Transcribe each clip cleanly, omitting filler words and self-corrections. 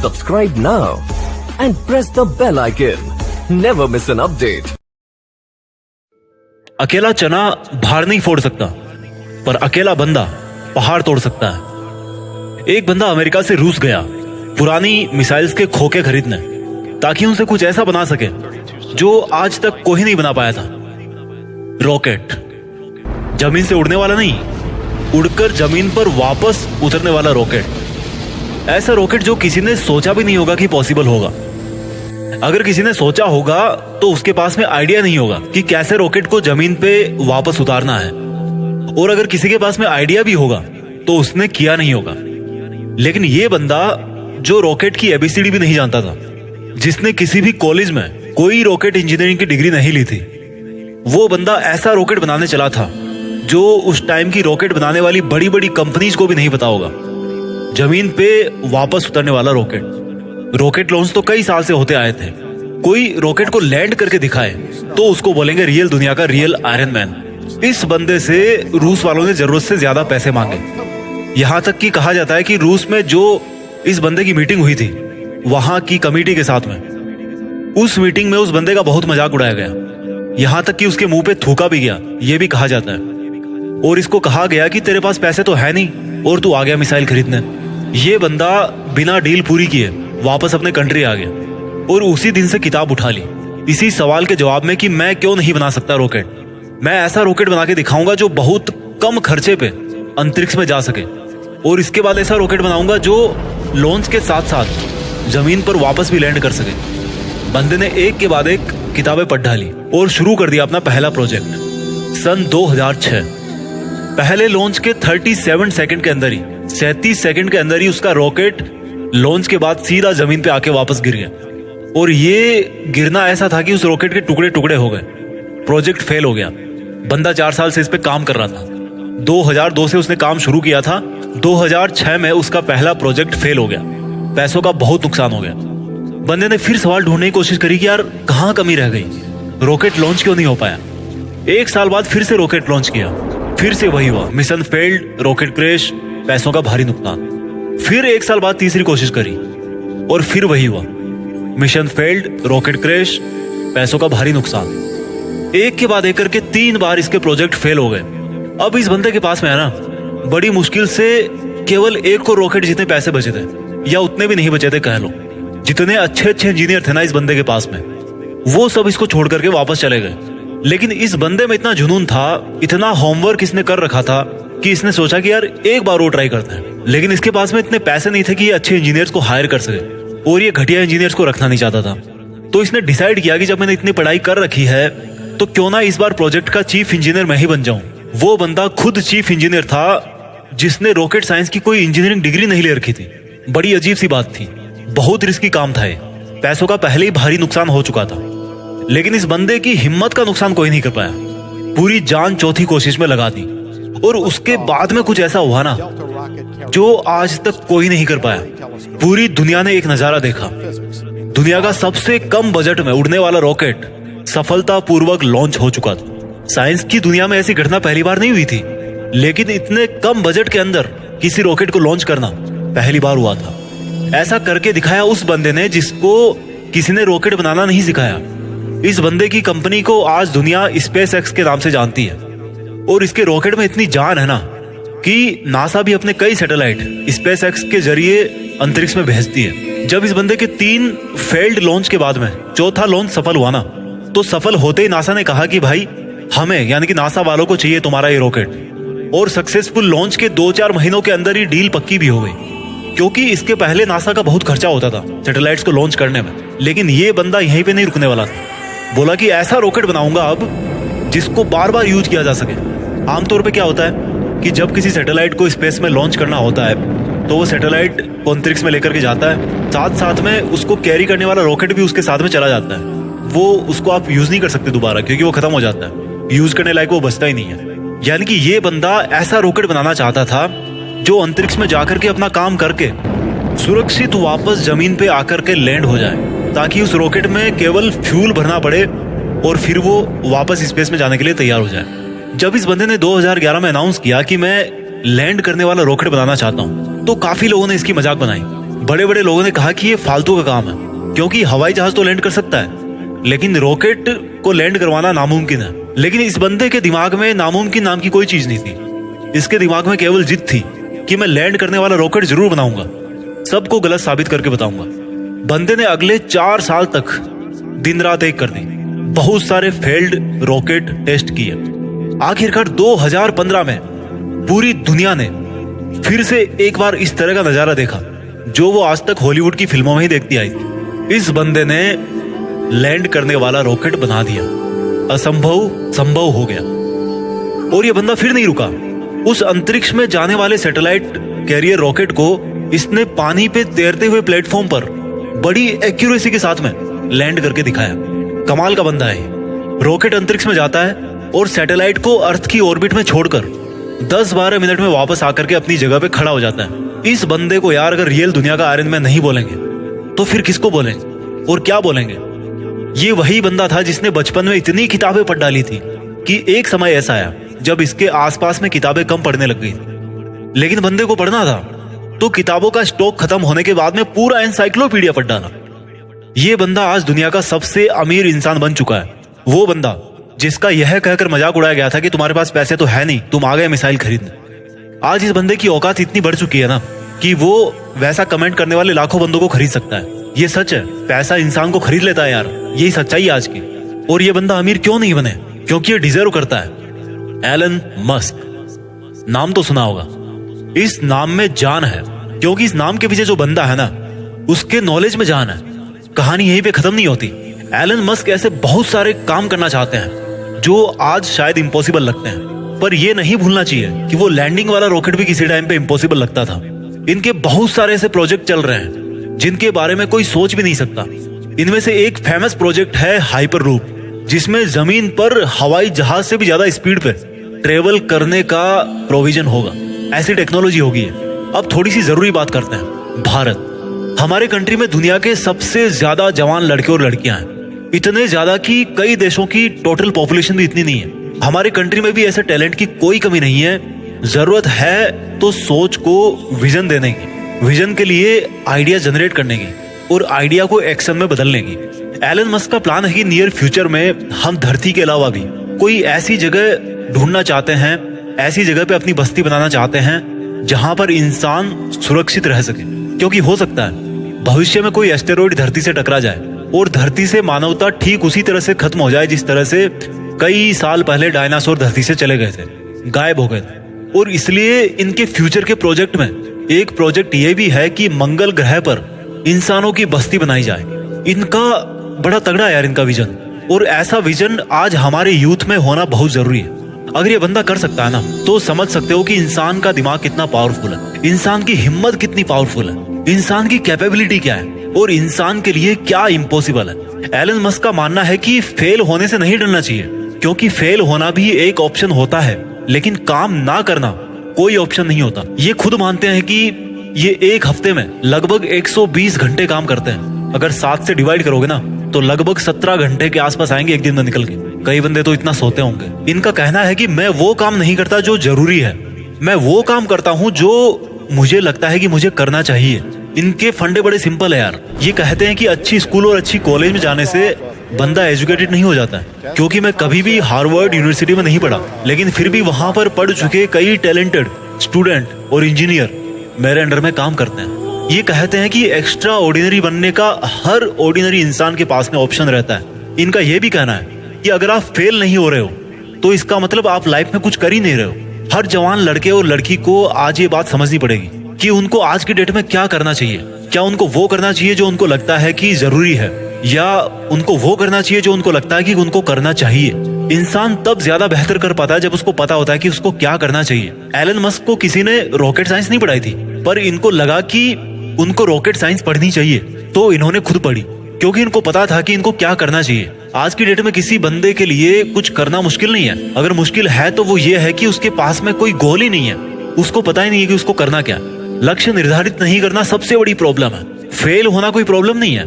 Subscribe now and press the bell icon. Never miss an update. अकेला चना भार नहीं फोड़ सकता, पर अकेला बंदा पहाड़ तोड़ सकता है। एक बंदा अमेरिका से रूस गया पुरानी मिसाइल्स के खोखे खरीदने, ताकि उनसे कुछ ऐसा बना सके जो आज तक कोई नहीं बना पाया था। रॉकेट, जमीन से उड़ने वाला नहीं, उड़कर जमीन पर वापस उतरने वाला रॉकेट। ऐसा रॉकेट जो किसी ने सोचा भी नहीं होगा कि पॉसिबल होगा। अगर किसी ने सोचा होगा तो उसके पास में आइडिया नहीं होगा कि कैसे रॉकेट को जमीन पे वापस उतारना है, और अगर किसी के पास में आइडिया भी होगा तो उसने किया नहीं होगा। लेकिन ये बंदा जो रॉकेट की एबीसीडी भी नहीं जानता था, जिसने किसी भी कॉलेज में कोई रॉकेट इंजीनियरिंग की डिग्री नहीं ली थी, वो बंदा ऐसा रॉकेट बनाने चला था जो उस टाइम की रॉकेट बनाने वाली बड़ी बड़ी कंपनीज को भी नहीं पता होगा। जमीन पे वापस उतरने वाला रॉकेट। रॉकेट लॉन्च तो कई साल से होते आए थे। कोई रॉकेट को लैंड करके दिखाए तो उसको बोलेंगे रियल दुनिया का रियल आयरन मैन। इस बंदे से रूस वालों ने जरूरत से ज्यादा पैसे मांगे। यहां तक कि कहा जाता है कि रूस में जो इस बंदे की मीटिंग हुई थी वहां की कमेटी के साथ में, उस मीटिंग में उस बंदे का बहुत मजाक उड़ाया गया। यहां तक कि उसके मुंह पे थूका भी गया, ये भी कहा जाता है। और इसको कहा गया कि तेरे पास पैसे तो है नहीं और तू आ गया मिसाइल खरीदने। ये बंदा बिना डील पूरी किए वापस अपने कंट्री आ गया और उसी दिन से किताब उठा ली इसी सवाल के जवाब में कि मैं क्यों नहीं बना सकता रॉकेट। मैं ऐसा रॉकेट बना के दिखाऊंगा जो बहुत कम खर्चे पे अंतरिक्ष में जा सके, और इसके बाद ऐसा रॉकेट बनाऊंगा जो लॉन्च के साथ साथ जमीन पर वापस भी लैंड कर सके। बंदे ने एक के बाद एक किताबें पढ़ डाली और शुरू कर दिया अपना पहला प्रोजेक्ट। सन 2006 पहले लॉन्च के 37 सेकंड के अंदर ही 37 सेकंड के अंदर ही उसका रॉकेट लॉन्च के बाद सीधा जमीन पे आके वापस गिर गया। और ये गिरना ऐसा था कि उस रॉकेट के टुकड़े टुकड़े हो गए। प्रोजेक्ट फेल हो गया। बंदा 4 साल से इस पे काम कर रहा था। 2002 से उसने काम शुरू किया था। 2006 में उसका पहला प्रोजेक्ट फेल हो गया। पैसों का बहुत नुकसान हो गया। बंदे ने फिर सवाल ढूंढने की कोशिश करी कि यार कहाँ कमी रह गई, रॉकेट लॉन्च क्यों नहीं हो पाया। 1 साल बाद फिर से रॉकेट लॉन्च किया, फिर से वही हुआ, मिशन फेल्ड, रॉकेट क्रैश, पैसों का भारी नुकसान। फिर 1 साल बाद तीसरी कोशिश करी और फिर वही हुआ, मिशन फेल्ड, रॉकेट क्रैश, पैसों का भारी नुकसान। एक के बाद एक करके 3 बार इसके प्रोजेक्ट फेल हो गए। अब इस बंदे के पास में है ना, बड़ी मुश्किल से केवल 1 को रॉकेट जितने पैसे बचे थे, या उतने भी नहीं बचे थे कह लो। जितने अच्छे अच्छे इंजीनियर थे ना इस बंदे के पास में, वो सब इसको छोड़ करके वापस चले गए। लेकिन इस बंदे में इतना जुनून था, इतना होमवर्क इसने कर रखा था कि इसने सोचा कि यार एक बार वो ट्राई करते हैं। लेकिन इसके पास में इतने पैसे नहीं थे कि ये अच्छे इंजीनियर्स को हायर कर सके, और ये घटिया इंजीनियर्स को रखना नहीं चाहता था। तो इसने डिसाइड किया कि जब मैंने इतनी पढ़ाई कर रखी है तो क्यों ना इस बार प्रोजेक्ट का चीफ इंजीनियर मैं ही बन जाऊं। वो बंदा खुद चीफ इंजीनियर था जिसने रॉकेट साइंस की कोई इंजीनियरिंग डिग्री नहीं ले रखी थी। बड़ी अजीब सी बात थी, बहुत रिस्की काम था ये। पैसों का पहले ही भारी नुकसान हो चुका था। लेकिन इस बंदे की हिम्मत का नुकसान कोई नहीं कर पाया। पूरी जान चौथी कोशिश में लगा दी, और उसके बाद में कुछ ऐसा हुआ ना जो आज तक कोई नहीं कर पाया। पूरी दुनिया ने एक नजारा देखा। दुनिया का सबसे कम बजट में उड़ने वाला रॉकेट सफलतापूर्वक लॉन्च हो चुका था। साइंस की दुनिया में ऐसी घटना पहली बार नहीं हुई थी, लेकिन इतने कम बजट के अंदर किसी रॉकेट को लॉन्च करना पहली बार हुआ था। ऐसा करके दिखाया उस बंदे ने जिसको किसी ने रॉकेट बनाना नहीं सिखाया। इस बंदे की कंपनी को आज दुनिया स्पेस एक्स के नाम से जानती है, और इसके रॉकेट में इतनी जान है ना कि नासा भी अपने कई सैटेलाइट स्पेस एक्स के जरिए अंतरिक्ष में भेजती है। जब इस बंदे के 3 फेल्ड लॉन्च के बाद में चौथा लॉन्च सफल हुआ ना, तो सफल होते ही नासा ने कहा कि भाई हमें, यानी कि नासा वालों को चाहिए तुम्हारा ये रॉकेट। और सक्सेसफुल लॉन्च के 2-4 महीनों के अंदर ही डील पक्की भी हो गई, क्योंकि इसके पहले नासा का बहुत खर्चा होता था सैटेलाइट्स को लॉन्च करने में। लेकिन ये बंदा यहीं पे नहीं रुकने वाला था। बोला कि ऐसा रॉकेट बनाऊंगा अब जिसको बार बार यूज किया जा सके। आमतौर पे क्या होता है कि जब किसी सैटेलाइट को स्पेस में लॉन्च करना होता है तो वो सैटेलाइट को अंतरिक्ष में लेकर के जाता है, साथ साथ में उसको कैरी करने वाला रॉकेट भी उसके साथ में चला जाता है। वो उसको आप यूज नहीं कर सकते दोबारा, क्योंकि वो खत्म हो जाता है, यूज करने लायक वो बचता ही नहीं है। यानी कि ये बंदा ऐसा रॉकेट बनाना चाहता था जो अंतरिक्ष में जाकर के अपना काम करके सुरक्षित वापस जमीन पे आकर के लैंड हो जाए, ताकि उस रॉकेट में केवल फ्यूल भरना पड़े और फिर वो वापस स्पेस में जाने के लिए तैयार हो जाए। जब इस बंदे ने 2011 में अनाउंस किया कि मैं लैंड करने वाला रॉकेट बनाना चाहता हूँ, तो काफी लोगों ने इसकी मजाक बनाई। बड़े बड़े लोगों ने कहा कि ये फालतू का काम है, क्योंकि हवाई जहाज तो लैंड कर सकता है लेकिन रॉकेट को लैंड करवाना नामुमकिन है। लेकिन इस बंदे के दिमाग में नामुमकिन नाम की कोई चीज नहीं थी। इसके दिमाग में केवल जिद थी कि मैं लैंड करने वाला रॉकेट जरूर बनाऊंगा, सबको गलत साबित करके बताऊंगा। बंदे ने अगले 4 साल तक दिन रात एक कर दी, बहुत सारे फेल्ड रॉकेट टेस्ट किए। आखिरकार 2015 में पूरी दुनिया ने फिर से एक बार इस तरह का नजारा देखा जो वो आज तक हॉलीवुड की फिल्मों में ही देखती आई थी। इस बंदे ने लैंड करने वाला रॉकेट बना दिया, असंभव संभव हो गया। और ये बंदा फिर नहीं रुका। उस अंतरिक्ष में जाने वाले सैटेलाइट कैरियर रॉकेट को इसने पानी पे तैरते हुए प्लेटफॉर्म पर बड़ी एक्यूरेसी के साथ में लैंड करके दिखाया। कमाल का बंदा है। रॉकेट अंतरिक्ष में जाता है और सैटेलाइट को अर्थ की ऑर्बिट में छोड़कर 10-12 मिनट में वापस आकर के अपनी जगह पे खड़ा हो जाता है। इस बंदे को यार अगर रियल दुनिया का आयरन मैन नहीं बोलेंगे तो फिर किसको बोलेंगे और क्या बोलेंगे। ये वही बंदा था जिसने बचपन में इतनी किताबें पढ़ डाली थी कि एक समय ऐसा आया जब इसके आसपास में किताबें कम पढ़ने लग गई। लेकिन बंदे को पढ़ना था तो किताबों का स्टॉक खत्म होने के बाद में पूरा एनसाइक्लोपीडिया पढ़ डाला। ये बंदा आज दुनिया का सबसे अमीर इंसान बन चुका है। वो बंदा जिसका यह कहकर मजाक उड़ाया गया था कि तुम्हारे पास पैसे तो है नहीं, तुम आ गए मिसाइल खरीदने। आज इस बंदे की औकात इतनी बढ़ चुकी है ना कि वो वैसा कमेंट करने वाले लाखों बंदों को खरीद सकता है। ये सच है, पैसा इंसान को खरीद लेता है यार, यही सच्चाई आज की। और ये बंदा अमीर क्यों नहीं बने? क्योंकि ये डिजर्व करता है। एलन मस्क नाम तो सुना होगा। इस नाम में जान है, क्योंकि इस नाम के पीछे जो बंदा है ना उसके नॉलेज में जान है। कहानी यहीं पे खत्म नहीं होती। एलन मस्क ऐसे बहुत सारे काम करना चाहते हैं जो आज शायद इम्पॉसिबल लगते हैं, पर ये नहीं भूलना चाहिए कि वो लैंडिंग वाला रॉकेट भी किसी टाइम पे इम्पॉसिबल लगता था। इनके बहुत सारे ऐसे प्रोजेक्ट चल रहे हैं जिनके बारे में कोई सोच भी नहीं सकता। इनमें से एक फेमस प्रोजेक्ट है हाइपर लूप, जिसमें जमीन पर हवाई जहाज से भी ज्यादा स्पीड पे ट्रेवल करने का प्रोविजन होगा। ऐसी टेक्नोलॉजी होगी। अब थोड़ी सी जरूरी बात करते हैं। भारत, हमारे कंट्री में दुनिया के सबसे ज्यादा जवान लड़के और लड़कियां हैं, इतने ज्यादा कि कई देशों की टोटल पॉपुलेशन भी इतनी नहीं है। हमारे कंट्री में भी ऐसे टैलेंट की कोई कमी नहीं है। जरूरत है तो सोच को विजन देने की, विजन के लिए आइडिया जनरेट करने की और आइडिया को एक्शन में बदलने की। एलन मस्क का प्लान है कि नियर फ्यूचर में हम धरती के अलावा भी कोई ऐसी जगह ढूंढना चाहते हैं, ऐसी जगह पे अपनी बस्ती बनाना चाहते हैं जहां पर इंसान सुरक्षित रह सके। क्योंकि हो सकता है भविष्य में कोई एस्टेरॉइड धरती से टकरा जाए और धरती से मानवता ठीक उसी तरह से खत्म हो जाए जिस तरह से कई साल पहले डायनासोर धरती से चले गए थे, गायब हो गए थे। और इसलिए इनके फ्यूचर के प्रोजेक्ट में एक प्रोजेक्ट ये भी है कि मंगल ग्रह पर इंसानों की बस्ती बनाई जाए। इनका बड़ा तगड़ा है यार इनका विजन, और ऐसा विजन आज हमारे यूथ में होना बहुत जरूरी है। अगर ये बंदा कर सकता है ना तो समझ सकते हो कि इंसान का दिमाग कितना पावरफुल है, इंसान की हिम्मत कितनी पावरफुल है, इंसान की कैपेबिलिटी क्या है और इंसान के लिए क्या इम्पॉसिबल है। एलन मस्क का मानना है कि फेल होने से नहीं डरना चाहिए, क्योंकि फेल होना भी एक ऑप्शन होता है, लेकिन काम ना करना कोई ऑप्शन नहीं होता। ये खुद मानते हैं कि ये एक हफ्ते में लगभग 120 घंटे काम करते हैं। अगर 7 से डिवाइड करोगे ना तो लगभग 17 घंटे के आसपास आएंगे एक दिन में निकल के। कई बंदे तो इतना सोते होंगे। इनका कहना है कि मैं वो काम नहीं करता जो जरूरी है, मैं वो काम करता हूँ जो मुझे लगता है कि मुझे करना चाहिए। इनके फंडे बड़े सिंपल है यार। ये कहते हैं कि अच्छी स्कूल और अच्छी कॉलेज में जाने से बंदा एजुकेटेड नहीं हो जाता है, क्योंकि मैं कभी भी हार्वर्ड यूनिवर्सिटी में नहीं पढ़ा, लेकिन फिर भी वहां पर पढ़ चुके कई टैलेंटेड स्टूडेंट और इंजीनियर मेरे अंडर में काम करते हैं। ये कहते हैं कि एक्स्ट्रा ऑर्डिनरी बनने का हर ऑर्डिनरी इंसान के पास में ऑप्शन रहता है। इनका यह भी कहना है कि अगर आप फेल नहीं हो रहे हो तो इसका मतलब आप लाइफ में कुछ कर ही नहीं रहे हो। हर जवान लड़के और लड़की को आज ये बात समझनी पड़ेगी कि उनको आज की डेट में क्या करना चाहिए। क्या उनको वो करना चाहिए जो उनको लगता है कि जरूरी है, या उनको वो करना चाहिए जो उनको लगता है कि उनको करना चाहिए। इंसान तब ज्यादा बेहतर कर पाता है जब उसको पता होता है कि उसको क्या करना चाहिए। एलन मस्क को किसी ने रॉकेट साइंस नहीं पढ़ाई थी, पर इनको लगा कि उनको रॉकेट साइंस पढ़नी चाहिए, तो इन्होंने खुद पढ़ी, क्योंकि इनको पता था कि इनको क्या करना चाहिए। आज की डेट में किसी बंदे के लिए कुछ करना मुश्किल नहीं है। अगर मुश्किल है तो वो ये है कि उसके पास में कोई गोल ही नहीं है, उसको पता ही नहीं है कि उसको करना क्या। लक्ष्य निर्धारित नहीं करना सबसे बड़ी प्रॉब्लम है। फेल होना कोई प्रॉब्लम नहीं है।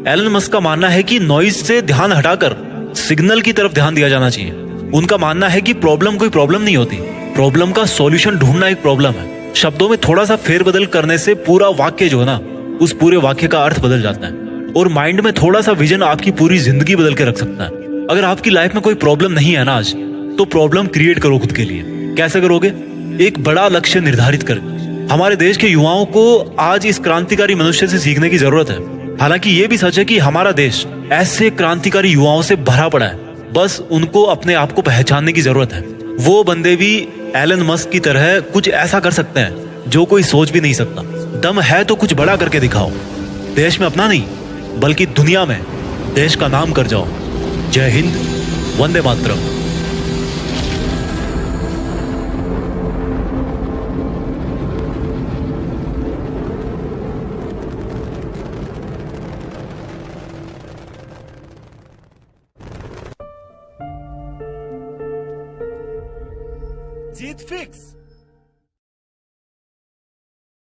एलन मस्क का मानना है कि नॉइज से ध्यान हटाकर सिग्नल की तरफ ध्यान दिया जाना चाहिए। उनका मानना है कि प्रॉब्लम कोई प्रॉब्लम नहीं होती, प्रॉब्लम का सॉल्यूशन ढूंढना एक प्रॉब्लम है। शब्दों में थोड़ा सा फेरबदल करने से पूरा वाक्य जो है ना उस पूरे वाक्य का अर्थ बदल जाता है। और माइंड में थोड़ा सा विजन आपकी पूरी जिंदगी बदल के रख सकता है। अगर आपकी लाइफ में कोई प्रॉब्लम नहीं है ना आज, तो प्रॉब्लम क्रिएट करो खुद के लिए। कैसे करोगे? एक बड़ा लक्ष्य निर्धारित कर। हमारे देश के युवाओं को आज इस क्रांतिकारी मनुष्य से सीखने की जरूरत है। हालांकि ये भी सच है कि हमारा देश ऐसे क्रांतिकारी युवाओं से भरा पड़ा है, बस उनको अपने आप को पहचानने की जरूरत है। वो बंदे भी एलन मस्क की तरह कुछ ऐसा कर सकते हैं जो कोई सोच भी नहीं सकता। दम है तो कुछ बड़ा करके दिखाओ। देश में अपना नहीं, बल्कि दुनिया में देश का नाम कर जाओ। जय हिंद, वंदे मातरम। जीत फिक्स।